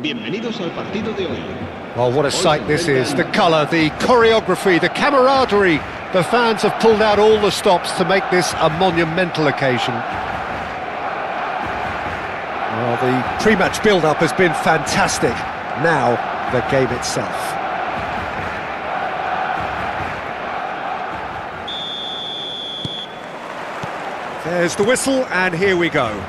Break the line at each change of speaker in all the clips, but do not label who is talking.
Bienvenidos al partido de hoy.
Well, what a sight this is. The colour, the choreography, the camaraderie. The fans have pulled out all the stops to make this a monumental occasion. Well, the pre-match build-up has been fantastic. Now, the game itself. There's the whistle, and here we go.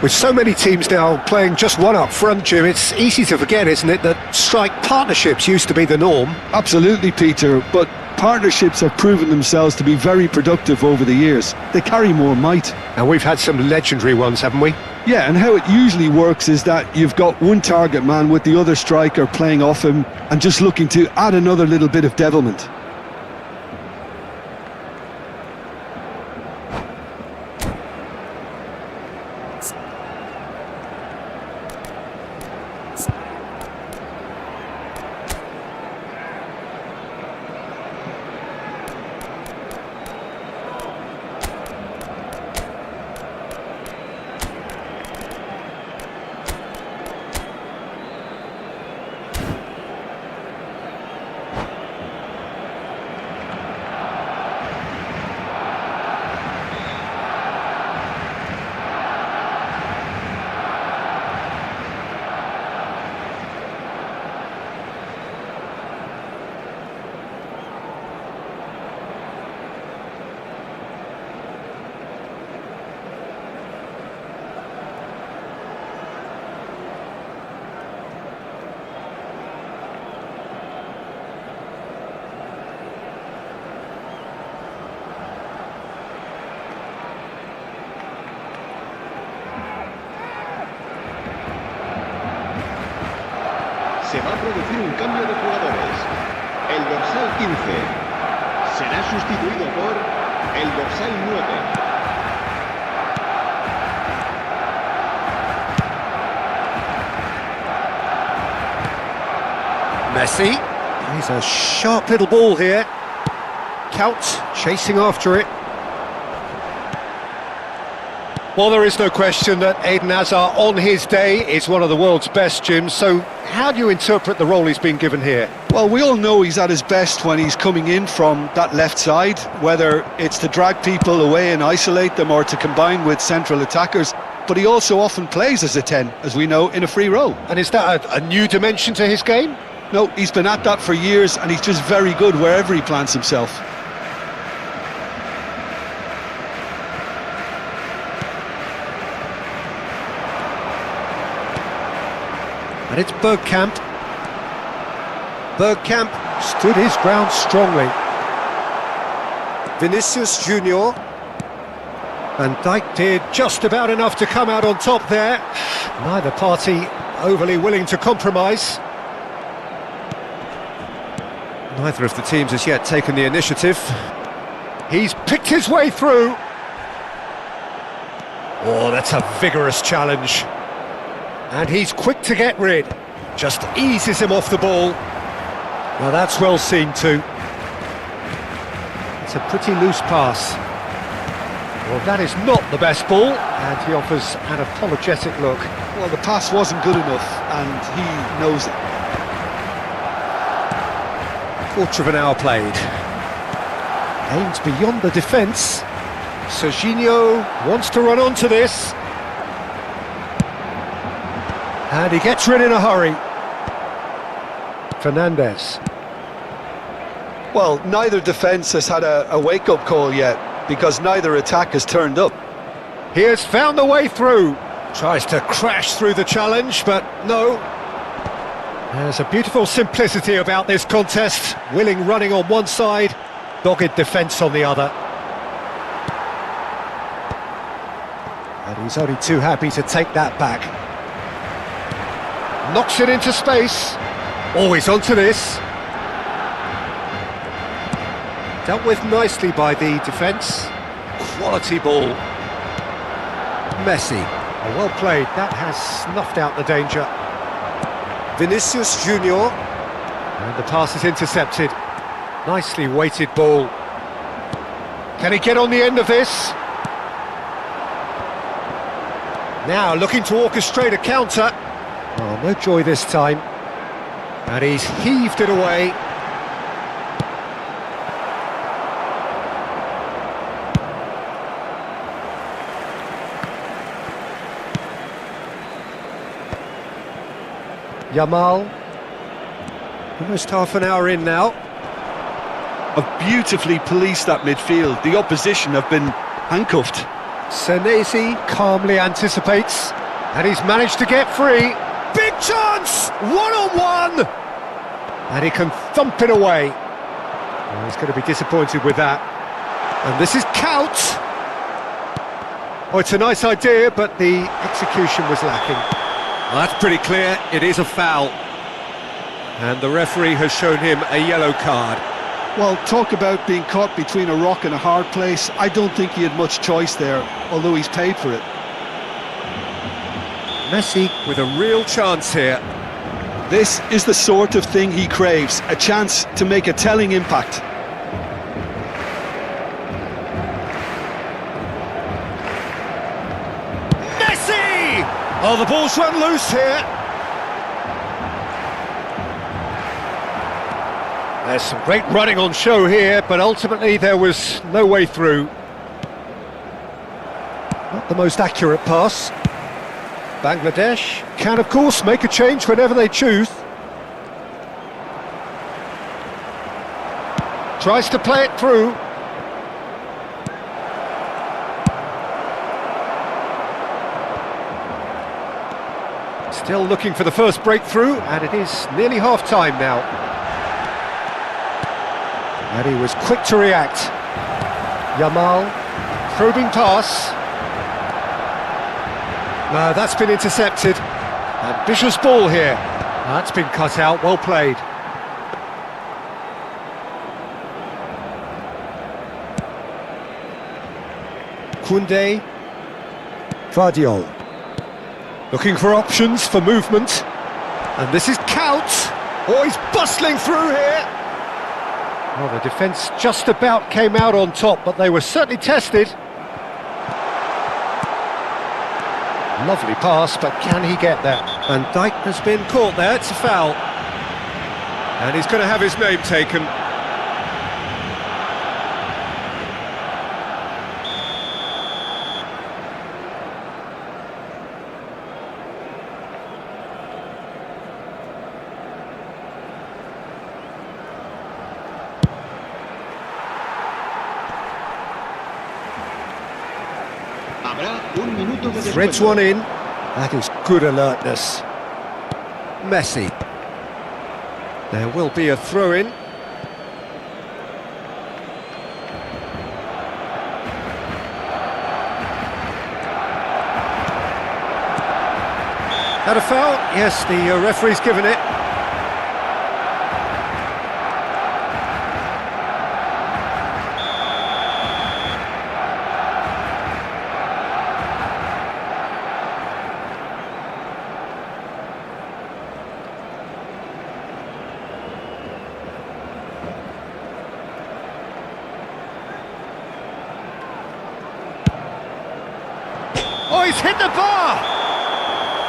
With so many teams now playing just one up front, Jim, it's easy to forget, isn't it, that strike partnerships used to be the norm?
Absolutely, Peter, but partnerships have proven themselves to be very productive over the years. They carry more might.
And we've had some legendary ones, haven't we?
Yeah, and how it usually works is that you've got one target man with the other striker playing off him and just looking to add another little bit of devilment.
Se va a producir un cambio de jugadores. El dorsal 15 será sustituido por el dorsal 9.
Messi. He's a sharp little ball here. Count chasing after it. Well, there is no question that Eden Hazard on his day is one of the world's best, Jim, so how do you interpret the role he's been given here?
Well, we all know he's at his best when he's coming in from that left side, whether it's to drag people away and isolate them or to combine with central attackers, but he also often plays as a 10, as we know, in a free role.
And is that a new dimension to his game?
No, he's been at that for years and he's just very good wherever he plants himself.
And it's Bergkamp. Bergkamp stood his ground strongly. Vinicius Junior. Van Dijk did just about enough to come out on top there. Neither party overly willing to compromise. Neither of the teams has yet taken the initiative. He's picked his way through. Oh, that's a vigorous challenge. And he's quick to get rid. Just eases him off the ball. Well, that's well seen too. It's a pretty loose pass. Well, that is not the best ball, and he offers an apologetic look.
Well, the pass wasn't good enough, and he knows it.
Quarter of an hour played. Aims beyond the defence. Serginho wants to run onto this. And he gets rid in a hurry. Fernandez.
Well, neither defence has had a wake-up call yet, because neither attack has turned up.
He has found the way through. Tries to crash through the challenge, but no. There's a beautiful simplicity about this contest. Willing running on one side, dogged defence on the other. And he's only too happy to take that back. Knocks it into space. Always onto this. Dealt with nicely by the defence. Quality ball. Messi. Oh, well played. That has snuffed out the danger. Vinicius Junior. And the pass is intercepted. Nicely weighted ball. Can he get on the end of this? Now looking to orchestrate a counter. Oh, no joy this time. And he's heaved it away. Yamal. Almost half an hour in now.
Have beautifully policed that midfield. The opposition have been handcuffed.
Senesi calmly anticipates, and he's managed to get free. Big chance! One-on-one! And he can thump it away. Oh, he's going to be disappointed with that. And this is Kaut. Oh, it's a nice idea, but the execution was lacking. Well, that's pretty clear. It is a foul. And the referee has shown him a yellow card.
Well, talk about being caught between a rock and a hard place. I don't think he had much choice there, although he's paid for it.
Messi with a real chance here.
This is the sort of thing he craves, a chance to make a telling impact.
Messi! Oh, the ball's run loose here. There's some great running on show here, but ultimately there was no way through. Not the most accurate pass. Bangladesh can, of course, make a change whenever they choose. Tries to play it through. Still looking for the first breakthrough, and it is nearly half-time now. And he was quick to react. Yamal, probing pass. No, that's been intercepted. Ambitious ball here. That's been cut out, well played. Koundé. Vardiol. Looking for options for movement. And this is Kaut. Oh, he's bustling through here. Well, the defence just about came out on top, but they were certainly tested. Lovely pass, but can he get that? And Dijk has been caught there, it's a foul. And he's going to have his name taken. Threads one in. That is good alertness. Messi. There will be a throw-in. Had a foul? Yes, the referee's given it. Oh, he's hit the bar!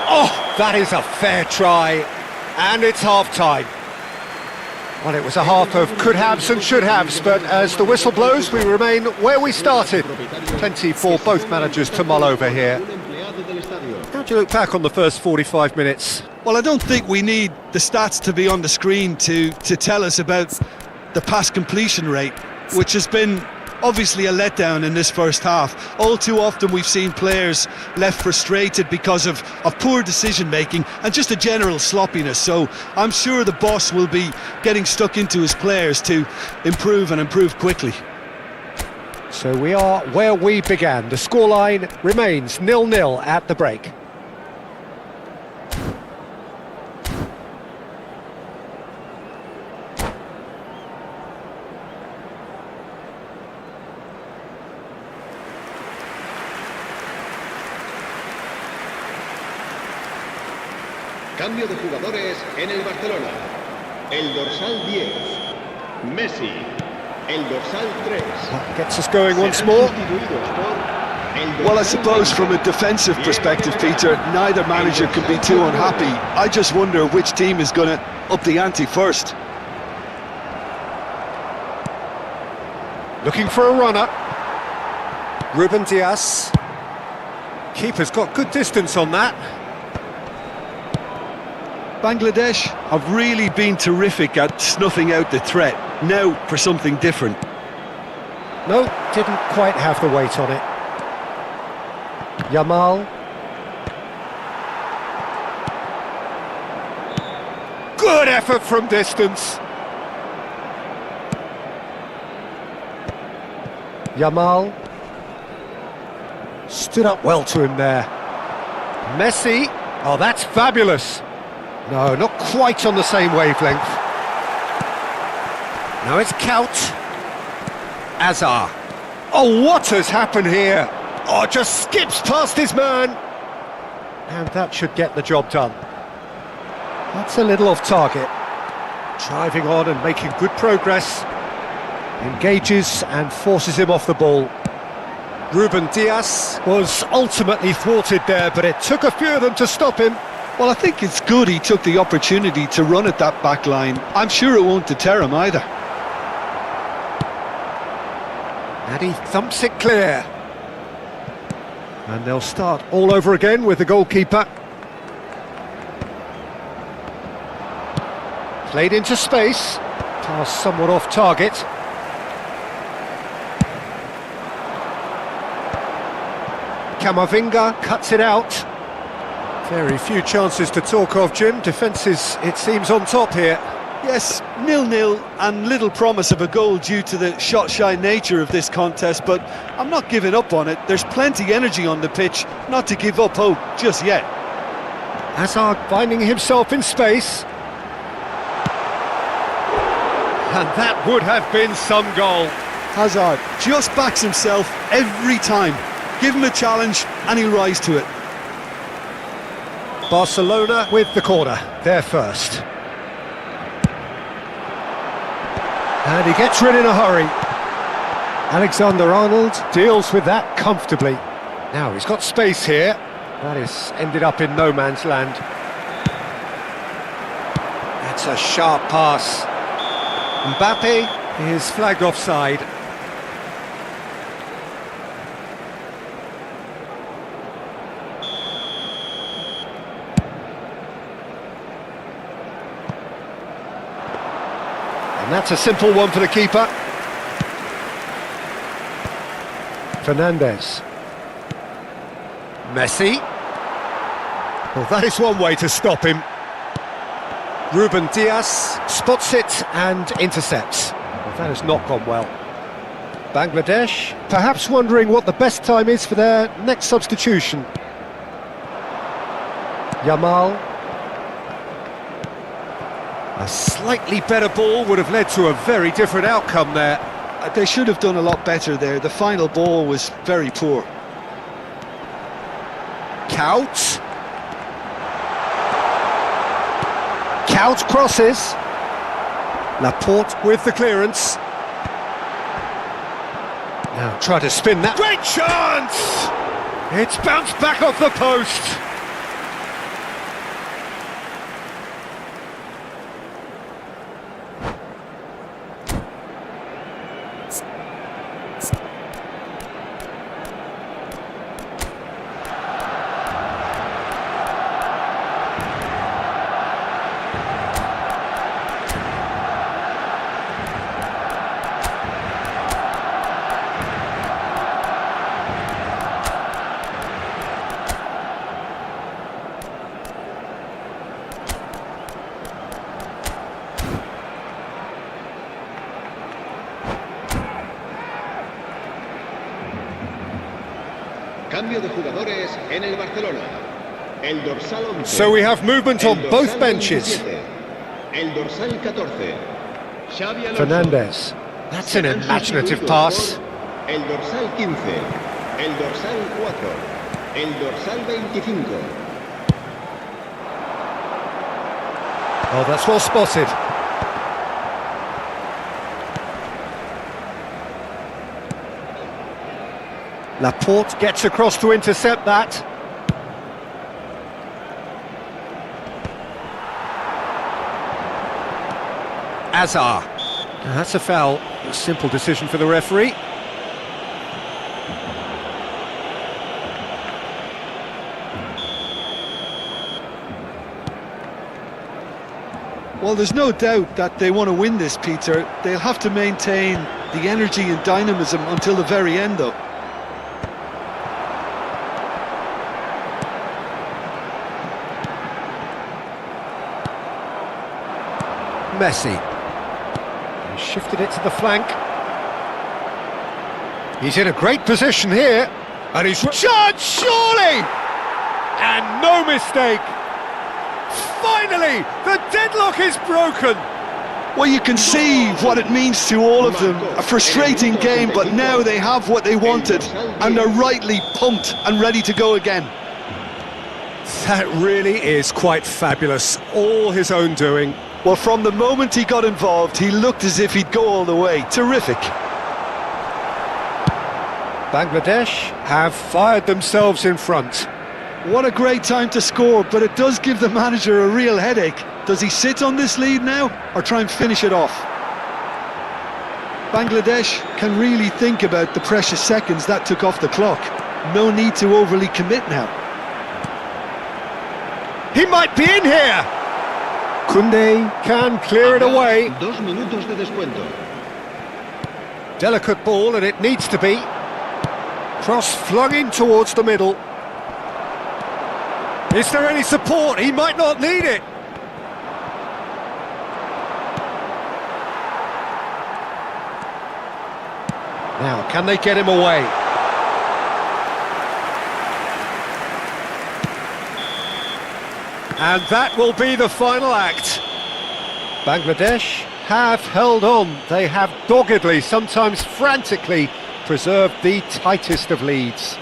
Oh, that is a fair try. And it's half-time. Well, it was a half of could-haves and should-haves, but as the whistle blows, we remain where we started. Plenty for both managers to mull over here. How do you look back on the first 45 minutes?
Well, I don't think we need the stats to be on the screen to tell us about the pass completion rate, which has been obviously a letdown in this first half. All too often we've seen players left frustrated because of poor decision making and just a general sloppiness, so I'm sure the boss will be getting stuck into his players to improve and improve quickly.
So we are where we began. The scoreline remains 0-0 at the break.
Cambio de jugadores en el Barcelona. El dorsal 10, Messi. El dorsal 3.
That gets us going once more.
Sustituidos por
Well, I suppose from a defensive perspective, Peter, neither manager can be too unhappy. I just wonder which team is going to up the ante first.
Looking for a runner. Ruben Dias. Keeper's got good distance on that.
Bangladesh have really been terrific at snuffing out the threat. Now for something different.
No, didn't quite have the weight on it. Yamal. Good effort from distance. Yamal. Stood up well to him there. Messi. Oh, that's fabulous. No, not quite on the same wavelength. Now it's Kaut. Azar. Oh, what has happened here? Oh, just skips past his man. And that should get the job done. That's a little off target. Driving on and making good progress. Engages and forces him off the ball. Ruben Dias was ultimately thwarted there, but it took a few of them to stop him.
Well, I think it's good he took the opportunity to run at that back line. I'm sure it won't deter him either.
And he thumps it clear. And they'll start all over again with the goalkeeper. Played into space. Pass somewhat off target. Camavinga cuts it out. Very few chances to talk of, Jim. Defence is, it seems, on top here.
Yes, 0-0 and little promise of a goal due to the shot-shy nature of this contest, but I'm not giving up on it. There's plenty energy on the pitch, not to give up hope just yet.
Hazard finding himself in space. And that would have been some goal.
Hazard just backs himself every time. Give him a challenge and he'll rise to it.
Barcelona with the corner, there first. And he gets rid in a hurry. Alexander-Arnold deals with that comfortably. Now he's got space here. That is ended up in no man's land. That's a sharp pass. Mbappe is flagged offside. And that's a simple one for the keeper. Fernandes. Messi. Well, that is one way to stop him. Ruben Dias spots it and intercepts. Well, that has not gone well. Bangladesh, perhaps wondering what the best time is for their next substitution. Yamal. A slightly better ball would have led to a very different outcome there.
They should have done a lot better there. The final ball was very poor.
Kaut. Kaut crosses. Laporte with the clearance. Now try to spin that. Great chance! It's bounced back off the post.
Cambio de jugadores en el Barcelona. El dorsal 11.
So we have movement on both benches.
27. El dorsal 14. Xavi Alonso.
Fernandes. That's an imaginative pass.
El dorsal 15. El dorsal 4. El dorsal 25.
Oh, that's well spotted. Laporte gets across to intercept that. Azar. Now that's a foul. A simple decision for the referee.
Well, there's no doubt that they want to win this, Peter. They'll have to maintain the energy and dynamism until the very end, though.
Messi. He shifted it to the flank. He's in a great position here. And he's charged, surely! And no mistake! Finally, the deadlock is broken!
Well, you can see what it means to all of them. A frustrating game, but now they have what they wanted. And they're rightly pumped and ready to go again.
That really is quite fabulous. All his own doing.
Well, from the moment he got involved, he looked as if he'd go all the way. Terrific.
Bangladesh have fired themselves in front.
What a great time to score, but it does give the manager a real headache. Does he sit on this lead now, or try and finish it off? Bangladesh can really think about the precious seconds that took off the clock. No need to overly commit now.
He might be in here! Koundé can clear it away.
2 minutos de descuento.
Delicate ball, and it needs to be. Cross flung in towards the middle. Is there any support? He might not need it. Now, can they get him away? And that will be the final act. Bangladesh have held on. They have doggedly, sometimes frantically, preserved the tightest of leads.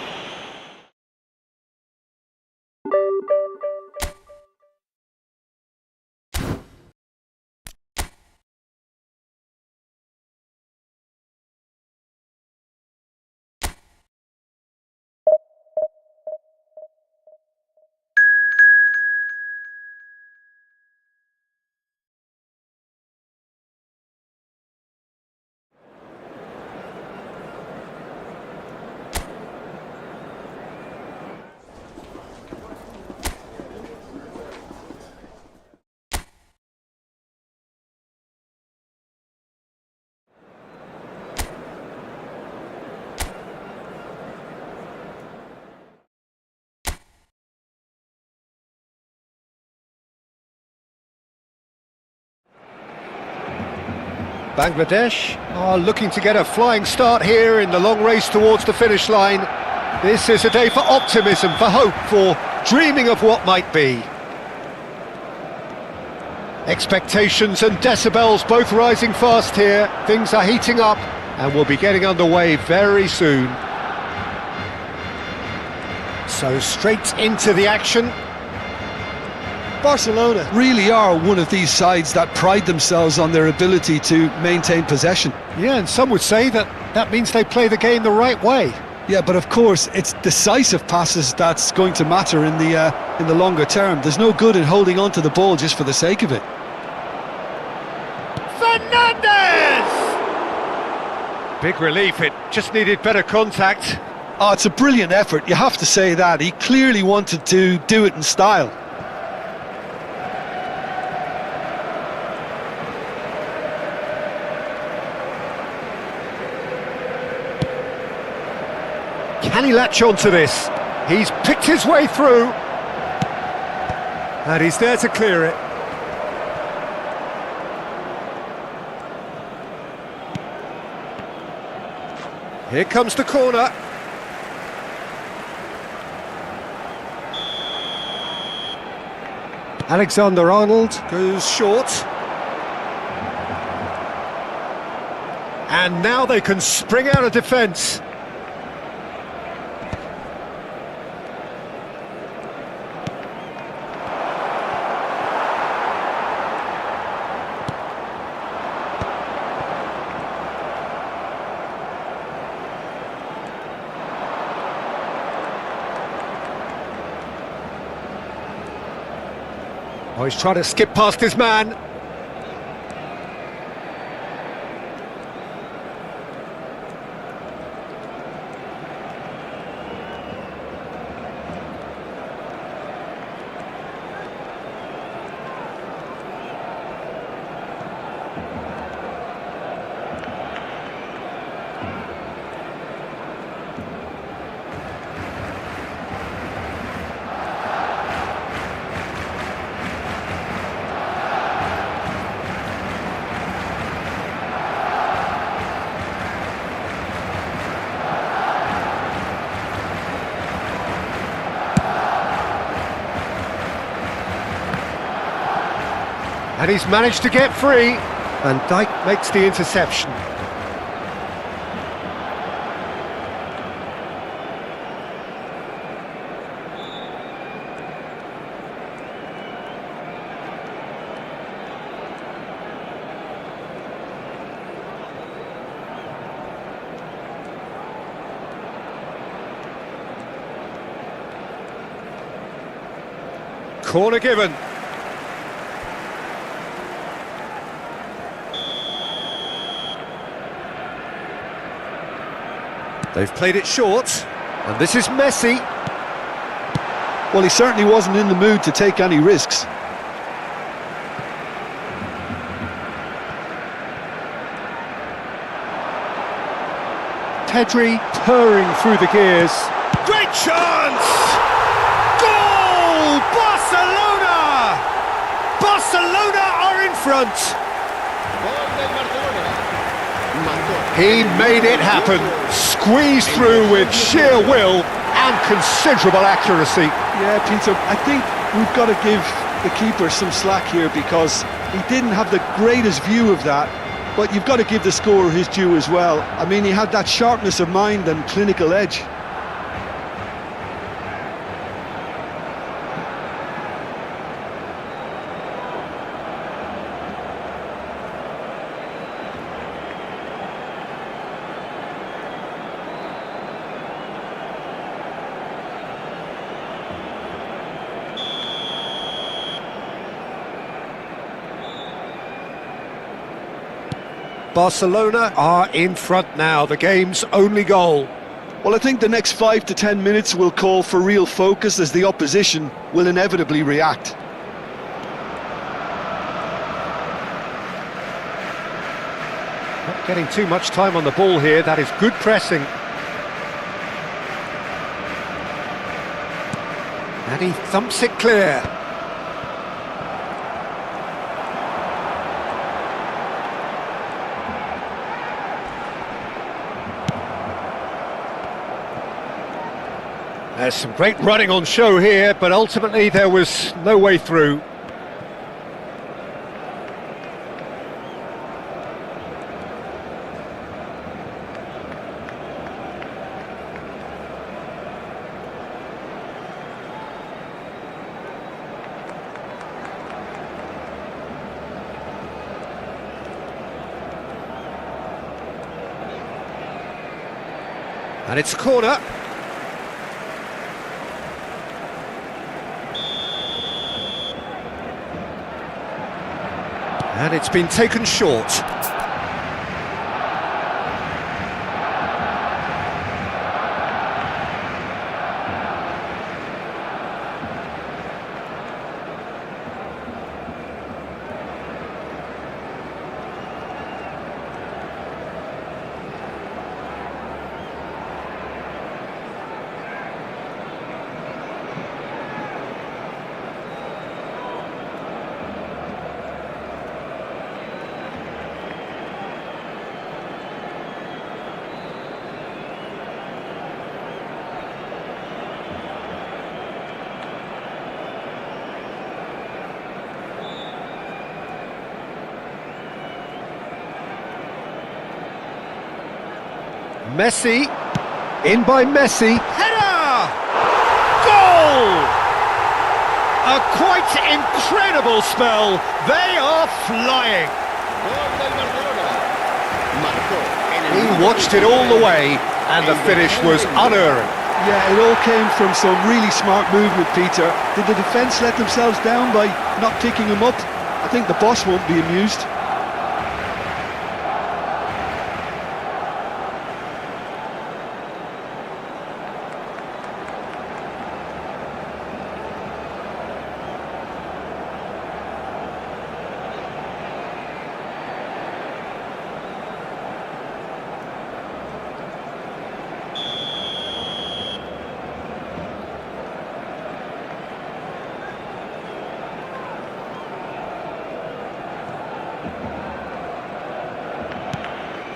Bangladesh are looking to get a flying start here in the long race towards the finish line. This is a day for optimism, for hope, for dreaming of what might be. Expectations and decibels both rising fast here. Things are heating up and we'll be getting underway very soon. So straight into the action.
Barcelona really are one of these sides that pride themselves on their ability to maintain possession.
Yeah, and some would say that that means they play the game the right way.
Yeah, but of course, it's decisive passes that's going to matter in the longer term. There's no good in holding on to the ball just for the sake of it.
Fernandez! Big relief, it just needed better contact.
Oh, it's a brilliant effort, you have to say that. He clearly wanted to do it in style.
Can he latch on to this? He's picked his way through. And he's there to clear it. Here comes the corner. Alexander-Arnold goes short. And now they can spring out of defence. Oh, he's trying to skip past his man. And he's managed to get free. Van Dijk makes the interception. Corner given. They've played it short, and this is Messi.
Well, he certainly wasn't in the mood to take any risks.
Pedri purring through the gears. Great chance! Goal! Barcelona! Barcelona are in front. He made it happen, squeezed through with sheer will and considerable accuracy.
Yeah, Peter, I think we've got to give the keeper some slack here because he didn't have the greatest view of that, but you've got to give the scorer his due as well. I mean, he had that sharpness of mind and clinical edge.
Barcelona are in front now, the game's only goal.
Well, I think the next 5 to 10 minutes will call for real focus as the opposition will inevitably react.
Not getting too much time on the ball here, that is good pressing. And he thumps it clear. There's some great running on show here, but ultimately there was no way through. And it's a corner. And it's been taken short. Messi, in by Messi, header! Goal! A quite incredible spell, they are flying. He watched it all the way, and the finish was unerring.
Yeah, it all came from some really smart movement, Peter. Did the defence let themselves down by not picking him up? I think the boss won't be amused.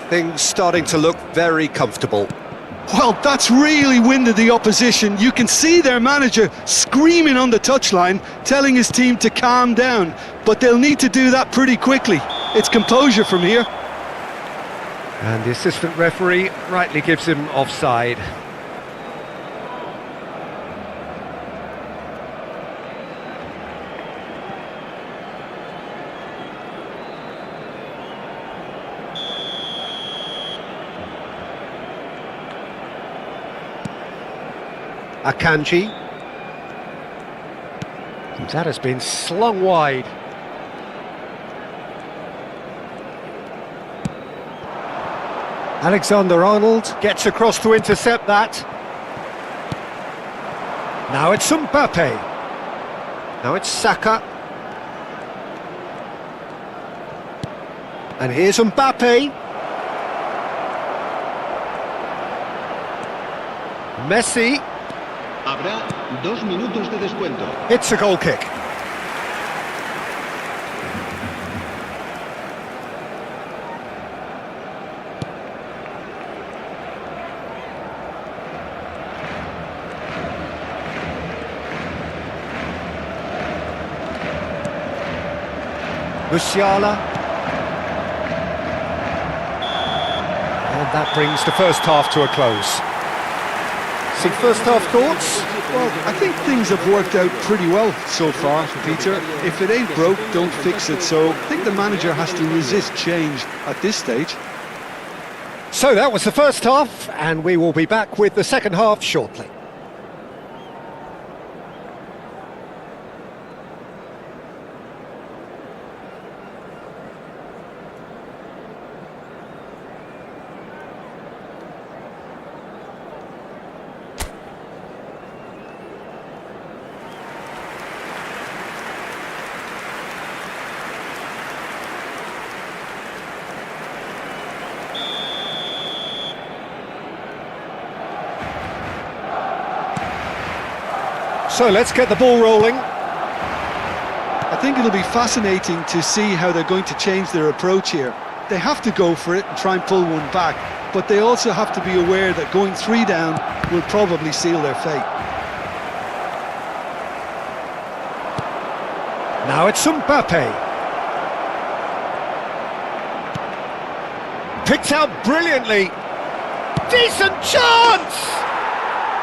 Things starting to look very comfortable.
Well, that's really winded the opposition. You can see their manager screaming on the touchline, telling his team to calm down. But they'll need to do that pretty quickly. It's composure from here.
And the assistant referee rightly gives him offside. Akanji. That has been slung wide. Alexander-Arnold gets across to intercept that. Now it's Mbappe. Now it's Saka. And here's Mbappe. Messi.
Habrá 2 minutos de descuento.
It's a goal kick. Musiala. And that brings the first half to a close. Some first half thoughts?
Well, I think things have worked out pretty well so far, Peter. If it ain't broke, don't fix it. So I think the manager has to resist change at this stage.
So that was the first half, and we will be back with the second half shortly. So let's get the ball rolling.
I think it'll be fascinating to see how they're going to change their approach here. They have to go for it and try and pull one back, but they also have to be aware that going 3 down will probably seal their fate.
Now it's Mbappe. Picked out brilliantly. Decent chance!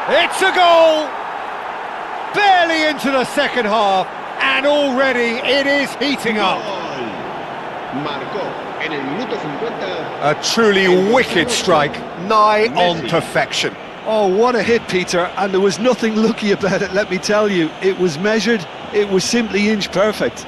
It's a goal! Barely into the second half, and already it is heating up.
Marcó en el minuto 50.
A truly wicked strike, nigh on perfection.
Oh, what a hit, Peter, and there was nothing lucky about it, let me tell you. It was measured, it was simply inch perfect.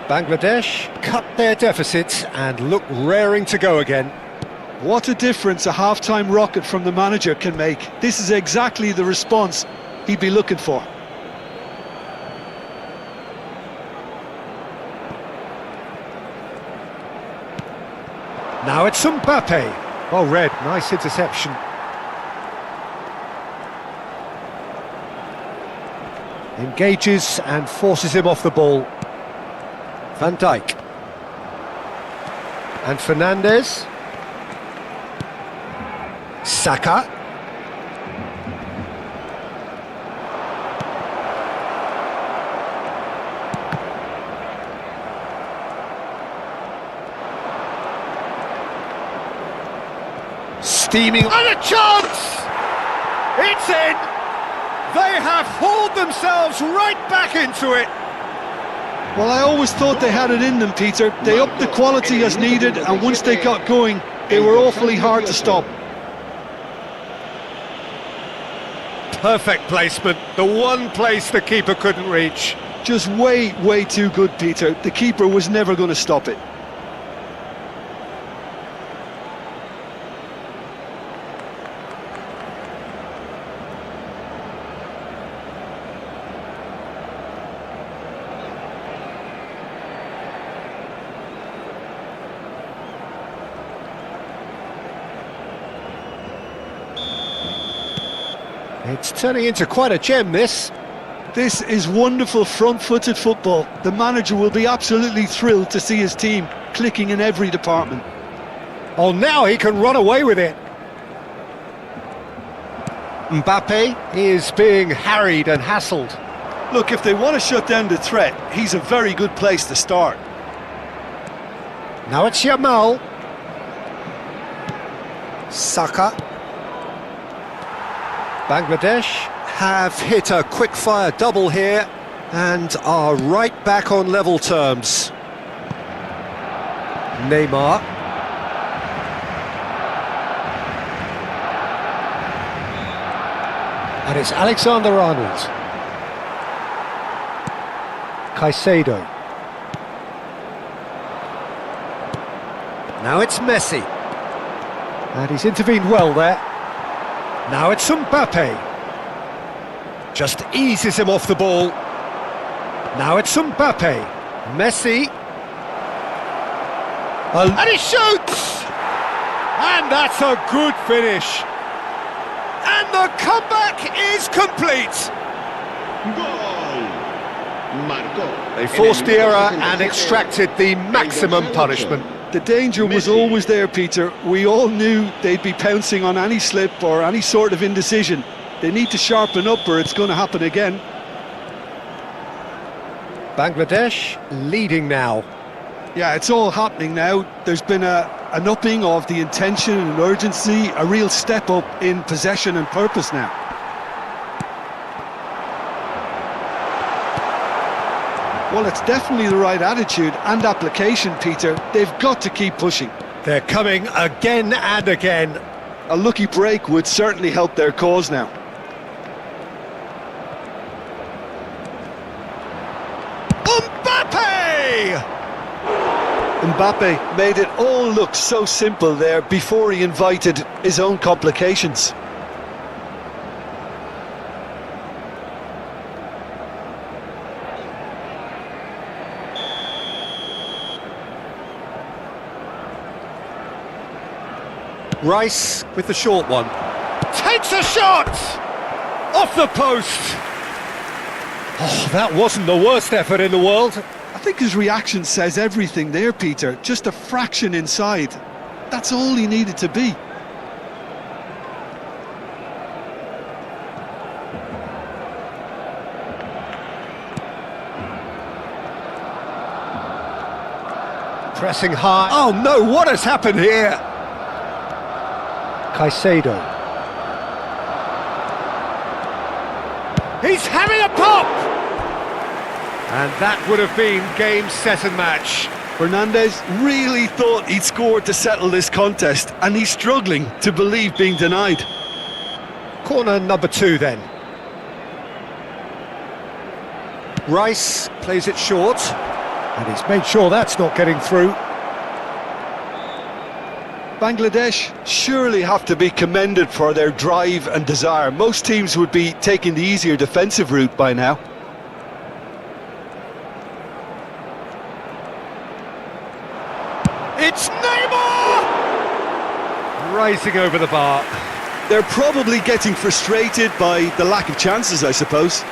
Bangladesh cut their deficit and look raring to go again.
What a difference a half-time rocket from the manager can make. This is exactly the response he'd be looking for.
Now it's Mbappe. Well read, nice interception. Engages and forces him off the ball. Van Dijk. And Fernandes. Saka. steaming, and a chance! It's in! They have hauled themselves right back into it.
Well, I always thought they had it in them, Peter. They upped the quality as needed, and once they got going, they were awfully hard to stop.
Perfect placement, the one place the keeper couldn't reach.
Just way too good, Peter. The keeper was never going to stop it.
It's turning into quite a gem, this.
This is wonderful front-footed football. The manager will be absolutely thrilled to see his team clicking in every department.
Oh, now he can run away with it. Mbappe is being harried and hassled.
Look, if they want to shut down the threat, he's a very good place to start.
Now it's Yamal. Saka. Bangladesh have hit a quick-fire double here and are right back on level terms. Neymar. And it's Alexander-Arnold. Caicedo. Now it's Messi. And he's intervened well there. Now it's Mbappe. Just eases him off the ball. Now it's Mbappe. Messi. And he shoots! And that's a good finish. And the comeback is complete.
Goal. Marcó.
They forced the error and extracted the maximum punishment.
The danger was always there, Peter. We all knew they'd be pouncing on any slip or any sort of indecision. They need to sharpen up or it's going to happen again.
Bangladesh leading now.
Yeah, it's all happening now. There's been an upping of the intention and urgency, a real step up in possession and purpose now. Well, it's definitely the right attitude and application, Peter. They've got to keep pushing.
They're coming again and again.
A lucky break would certainly help their cause now.
Mbappe!
Mbappe made it all look so simple there before he invited his own complications.
Rice with the short one. Takes a shot! Off the post! Oh, that wasn't the worst effort in the world.
I think his reaction says everything there, Peter. Just a fraction inside. That's all he needed to be.
Pressing high. Oh no, what has happened here? Caicedo. He's having a pop! And that would have been game, set and match.
Fernandez really thought he'd scored to settle this contest, and he's struggling to believe being denied.
Corner number 2 then. Rice plays it short, and he's made sure that's not getting through.
Bangladesh surely have to be commended for their drive and desire. Most teams would be taking the easier defensive route by now.
It's Neymar! Rising over the bar.
They're probably getting frustrated by the lack of chances, I suppose.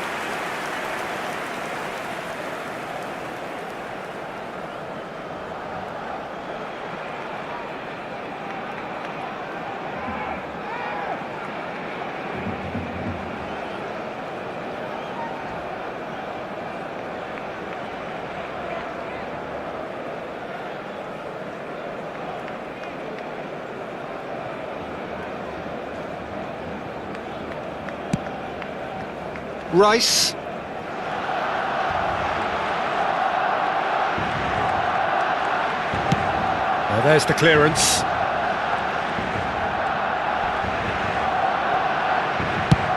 Rice. Now there's the clearance.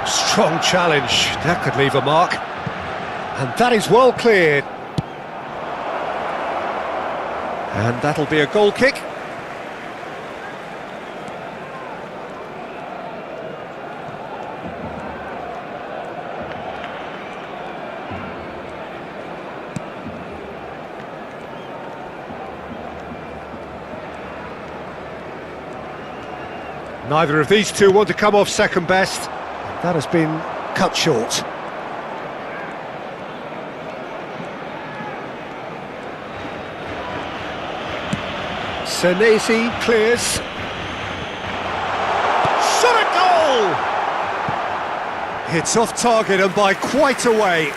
Strong challenge, that could leave a mark. And that is well cleared. And that'll be a goal kick. Neither of these two want to come off second best. That has been cut short. Senesi clears. Shot at goal! It's off target and by quite a way.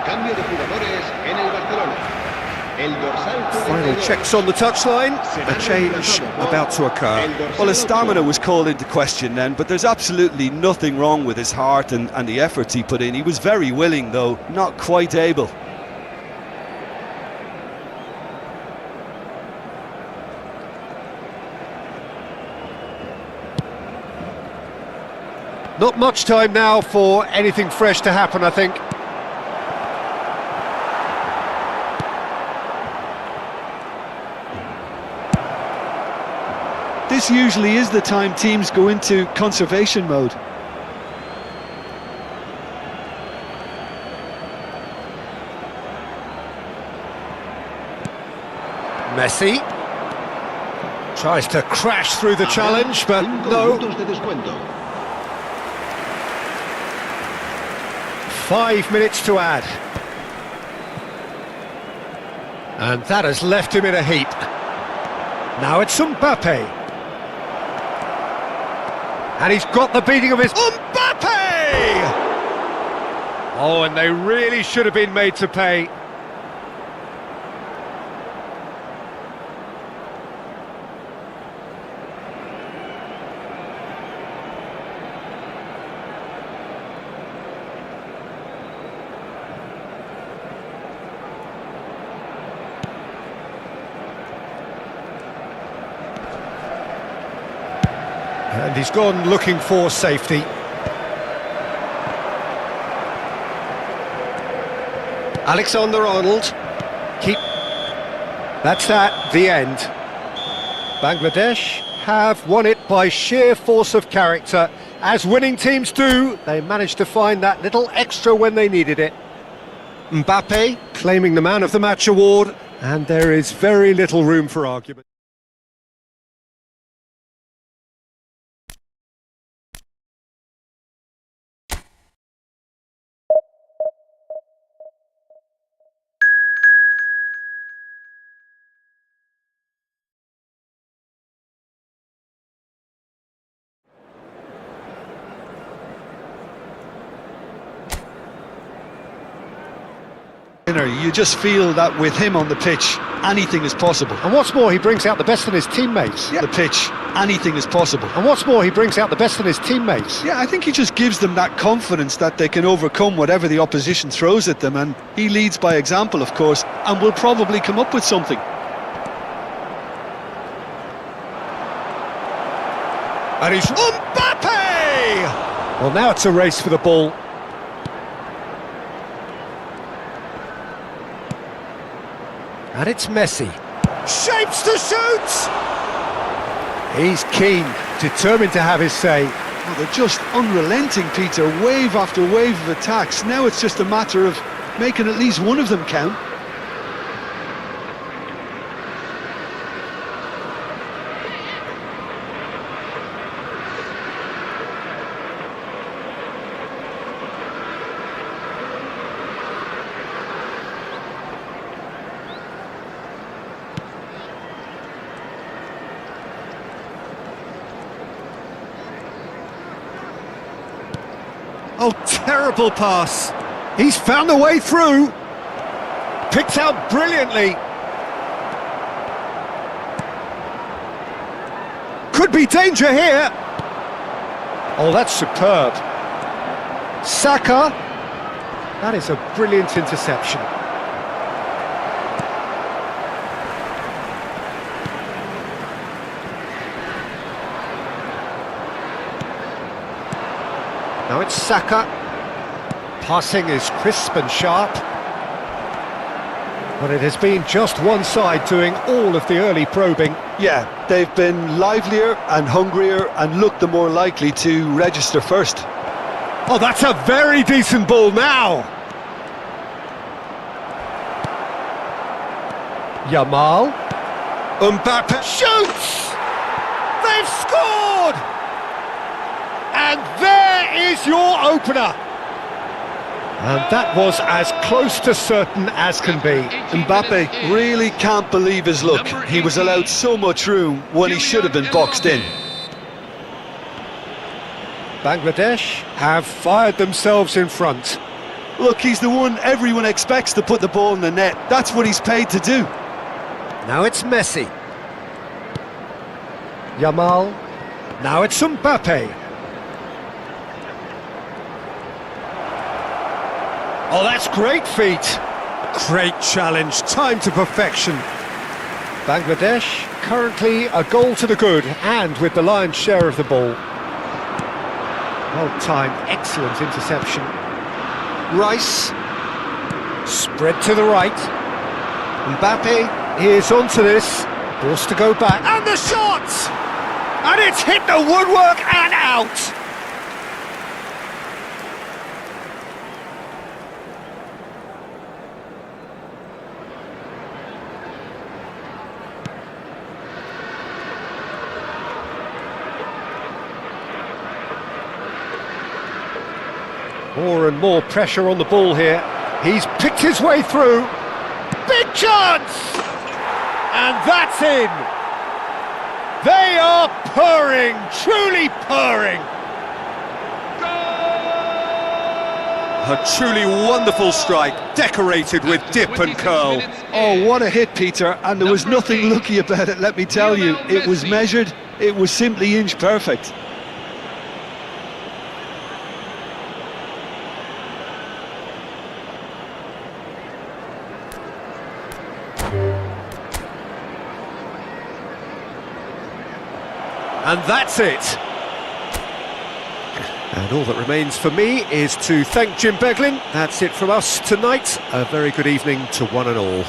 Cambio de jugadores en el Barcelona. El dorsal
Final
42.
checks on the touchline. A change about to occur.
Well, his stamina was called into question then, but there's absolutely nothing wrong with his heart and the efforts he put in. He was very willing, though, not quite able.
Not much time now for anything fresh to happen, I think.
This usually is the time teams go into conservation mode.
Messi tries to crash through the challenge, but
5
no.
minutos de descuento.
5 minutes to add. And that has left him in a heap. Now it's Mbappe. And he's got the beating of his... Mbappe! Oh, and they really should have been made to pay. And he's gone looking for safety. Alexander-Arnold. That's that, the end. Bangladesh have won it by sheer force of character. As winning teams do, they managed to find that little extra when they needed it. Mbappe claiming the Man of the Match award, and there is very little room for argument.
You just feel that with him on the pitch, anything is possible.
And what's more, he brings out the best in his teammates.
The pitch, anything is possible.
And what's more, he brings out the best in his teammates.
Yeah, I think he just gives them that confidence that they can overcome whatever the opposition throws at them, and he leads by example, of course, and will probably come up with something.
And he's Mbappe! Well, now it's a race for the ball. And it's Messi. Shapes to shoot! He's keen, determined to have his say.
Oh, they're just unrelenting, Peter, wave after wave of attacks. Now it's just a matter of making at least one of them count.
Oh, terrible pass. He's found a way through. Picked out brilliantly. Could be danger here. Oh, that's superb. Saka. That is a brilliant interception. Now it's Saka. Passing is crisp and sharp. But it has been just one side doing all of the early probing.
Yeah, they've been livelier and hungrier and looked the more likely to register first.
Oh, that's a very decent ball now. Yamal. Mbappe shoots! They've scored! And there is your opener. And that was as close to certain as can be.
Mbappe really can't believe his luck. He was allowed so much room when he should have been boxed in.
Bangladesh have fired themselves in front.
Look, he's the one everyone expects to put the ball in the net. That's what he's paid to do.
Now it's Messi. Yamal. Now it's Mbappe. Oh, that's great feat. Great challenge, time to perfection. Bangladesh currently a goal to the good and with the lion's share of the ball. Well timed, excellent interception. Rice. Spread to the right. Mbappe is onto this. Forced to go back. And the shot! And it's hit the woodwork and out. More and more pressure on the ball here. He's picked his way through. Big chance! And that's in! They are purring, truly purring! A truly wonderful strike, decorated with dip and curl.
Oh, what a hit, Peter, and there was nothing lucky about it, let me tell you. It was measured, it was simply inch perfect.
And that's it. And all that remains for me is to thank Jim Beglin. That's it from us tonight. A very good evening to one and all.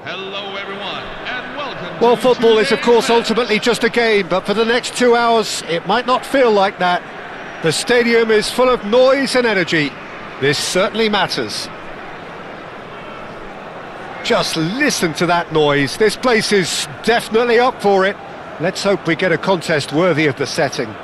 Hello everyone, and welcome
Well,
to
football is, of
today's
course,
match.
ultimately just a game, but for the next 2 hours, it might not feel like that. The stadium is full of noise and energy. This certainly matters. Just listen to that noise. This place is definitely up for it. Let's hope we get a contest worthy of the setting.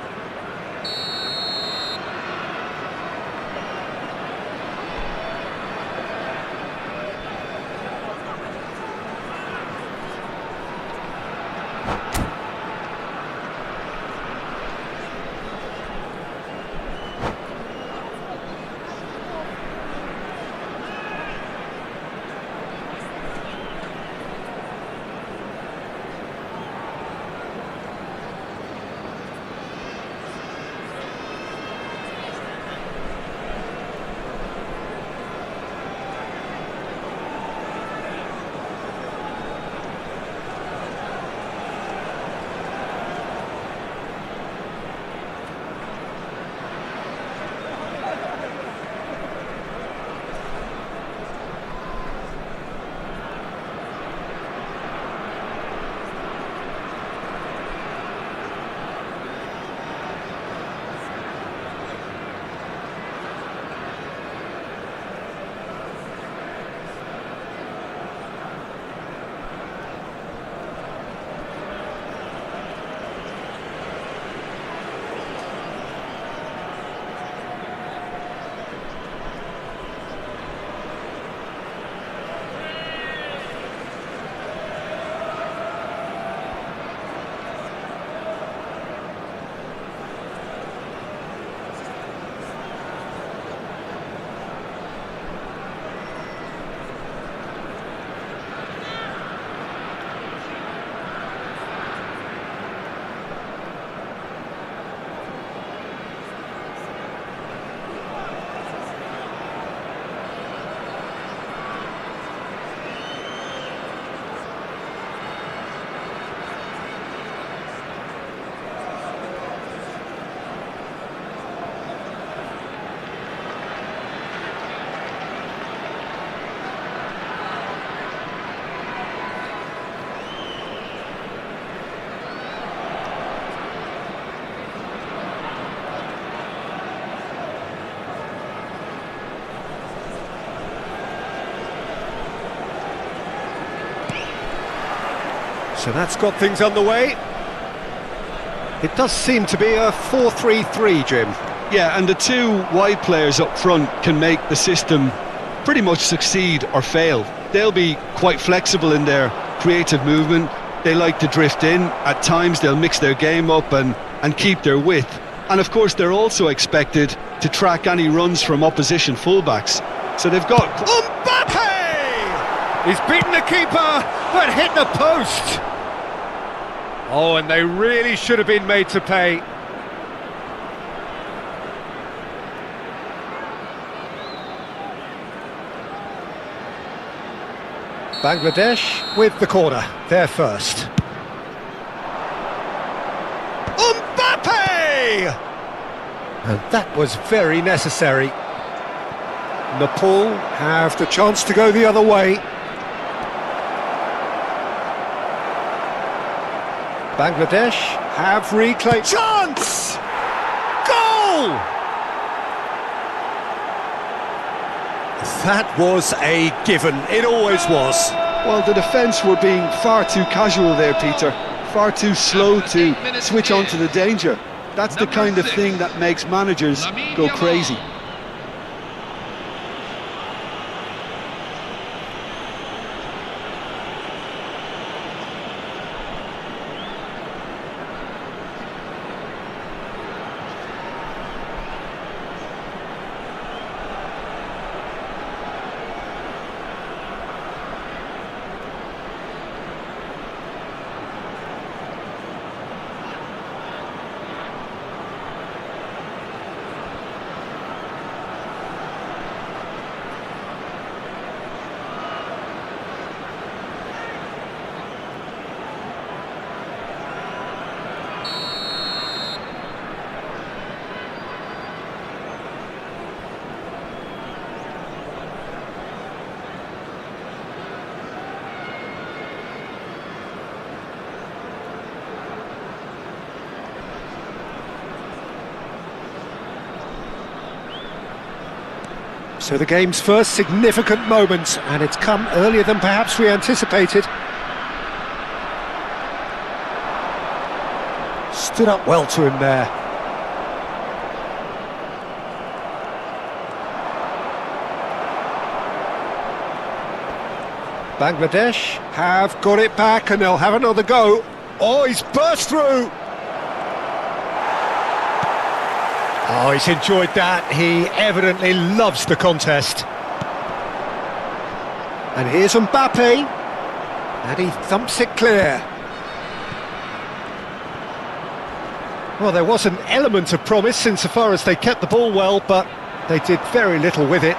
So that's got things underway. It does seem to be a 4-3-3, Jim.
Yeah, and the two wide players up front can make the system pretty much succeed or fail. They'll be quite flexible in their creative movement. They like to drift in. At times they'll mix their game up and keep their width. And of course they're also expected to track any runs from opposition fullbacks. So they've got...
Mbappe! He's beaten the keeper, but hit the post. Oh, and they really should have been made to pay. Bangladesh with the corner, they're first. Mbappe! And that was very necessary. Nepal have the chance to go the other way. Bangladesh have reclaimed... Chance! Goal! That was a given. It always was.
Well, the defence were being far too casual there, Peter. Far too slow to switch on to the danger. That's the kind of thing that makes managers go crazy.
So the game's first significant moment, and it's come earlier than perhaps we anticipated. Stood up well to him there. Bangladesh have got it back and they'll have another go. Oh, he's burst through! Oh, he's enjoyed that. He evidently loves the contest. And here's Mbappe. And he thumps it clear. Well, there was an element of promise insofar as they kept the ball well, but they did very little with it.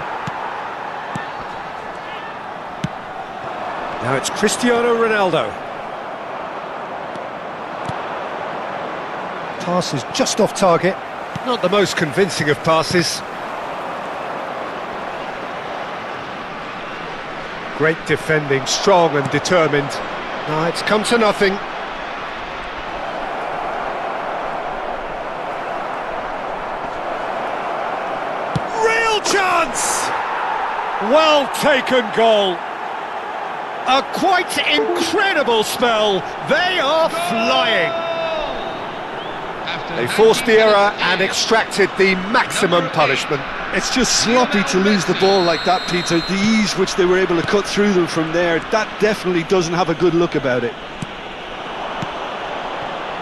Now it's Cristiano Ronaldo. Pass is just off target. Not the most convincing of passes. Great defending, strong and determined. No, it's come to nothing. Real chance! Well taken goal. A quite incredible spell. They are flying. They forced the error and extracted the maximum punishment.
It's just sloppy to lose the ball like that, Peter. The ease which they were able to cut through them from there, that definitely doesn't have a good look about it.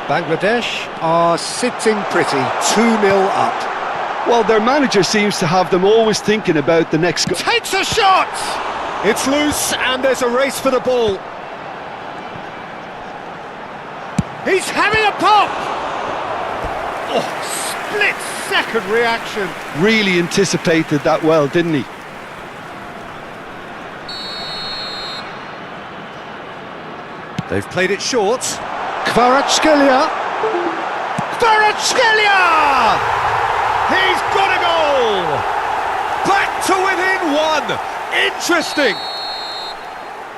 Bangladesh are sitting pretty, 2-0 up.
Well, their manager seems to have them always thinking about the next goal.
Takes a shot! It's loose and there's a race for the ball. He's having a pop! Oh, split-second reaction.
Really anticipated that well, didn't he?
They've played it short. Kvaratskhelia! Kvaratskhelia! He's got a goal! Back to within one! Interesting!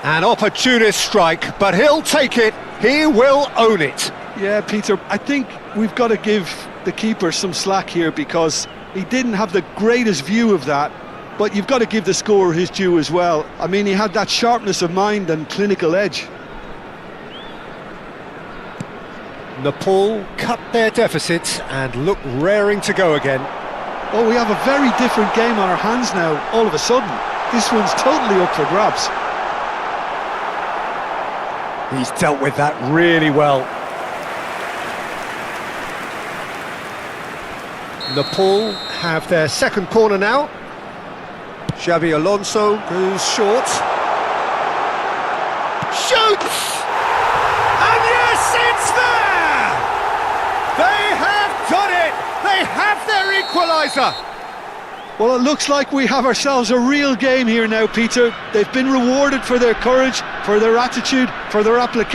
An opportunist strike, but he'll take it. He will own it.
Yeah, Peter, I think we've got to give the keeper some slack here because he didn't have the greatest view of that, but you've got to give the scorer his due as well. I mean, he had that sharpness of mind and clinical edge.
Nepal cut their deficit and look raring to go again.
Oh, we have a very different game on our hands now, all of a sudden. This one's totally up for grabs.
He's dealt with that really well. Nepal have their second corner now. Xabi Alonso goes short. Shoots! And yes, it's there! They have done it! They have their equaliser!
Well, it looks like we have ourselves a real game here now, Peter. They've been rewarded for their courage, for their attitude, for their application.